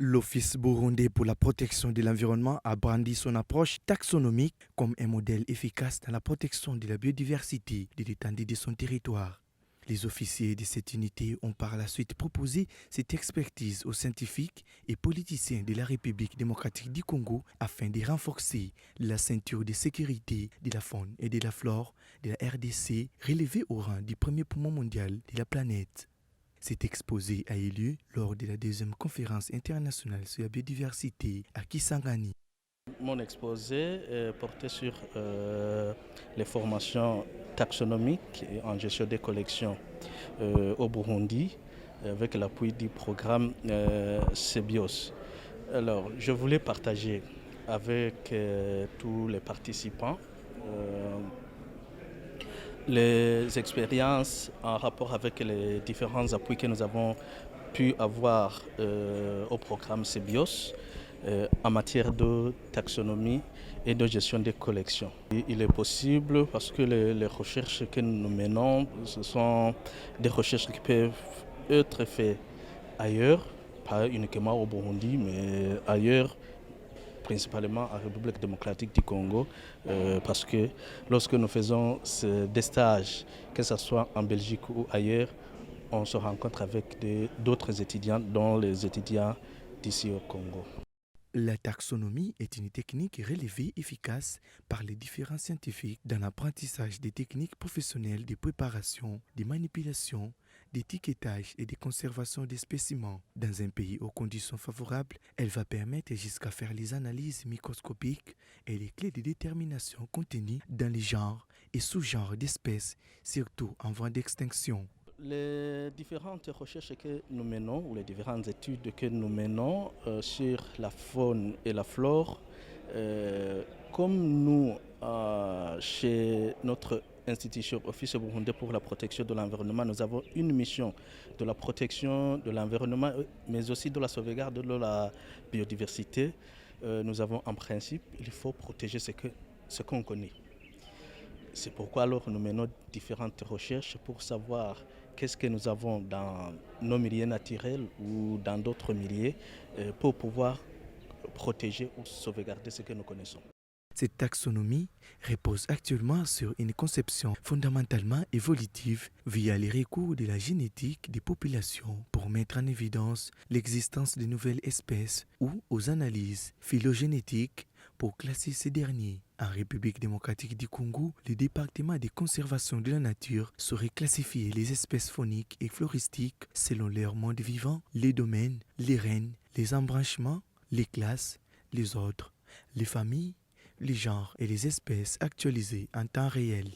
L'Office burundais pour la protection de l'environnement a brandi son approche taxonomique comme un modèle efficace dans la protection de la biodiversité de l'étendue de son territoire. Les officiers de cette unité ont par la suite proposé cette expertise aux scientifiques et politiciens de la République démocratique du Congo afin de renforcer la ceinture de sécurité de la faune et de la flore de la RDC relevée au rang du premier poumon mondial de la planète. Cet exposé a eu lieu lors de la deuxième conférence internationale sur la biodiversité à Kisangani. Mon exposé portait sur les formations taxonomiques et en gestion des collections au Burundi avec l'appui du programme CEBIOS. Alors, je voulais partager avec tous les participants les expériences en rapport avec les différents appuis que nous avons pu avoir au programme CEBIOS en matière de taxonomie et de gestion des collections. Et il est possible parce que les recherches que nous menons, ce sont des recherches qui peuvent être faites ailleurs, pas uniquement au Burundi, mais ailleurs, principalement en République démocratique du Congo, parce que lorsque nous faisons des stages, que ce soit en Belgique ou ailleurs, on se rencontre avec d'autres étudiants, dont les étudiants d'ici au Congo. La taxonomie est une technique relevée efficace par les différents scientifiques dans l'apprentissage des techniques professionnelles de préparation, de manipulation, d'étiquetage et de conservation des spécimens. Dans un pays aux conditions favorables, elle va permettre jusqu'à faire les analyses microscopiques et les clés de détermination contenues dans les genres et sous-genres d'espèces, surtout en voie d'extinction. Les différentes recherches que nous menons, ou les différentes études que nous menons sur la faune et la flore, comme nous, chez notre institution Office burundais pour la protection de l'environnement, nous avons une mission de la protection de l'environnement, mais aussi de la sauvegarde de la biodiversité. Nous avons en principe, il faut protéger ce qu'on connaît. C'est pourquoi alors nous menons différentes recherches pour savoir qu'est-ce que nous avons dans nos milieux naturels ou dans d'autres milieux pour pouvoir protéger ou sauvegarder ce que nous connaissons. Cette taxonomie repose actuellement sur une conception fondamentalement évolutive via les recours de la génétique des populations pour mettre en évidence l'existence de nouvelles espèces ou aux analyses phylogénétiques pour classer ces derniers. En République démocratique du Congo, le département de conservation de la nature saurait classifier les espèces fauniques et floristiques selon leur mode vivant, les domaines, les règnes, les embranchements, les classes, les ordres, les familles, les genres et les espèces actualisées en temps réel.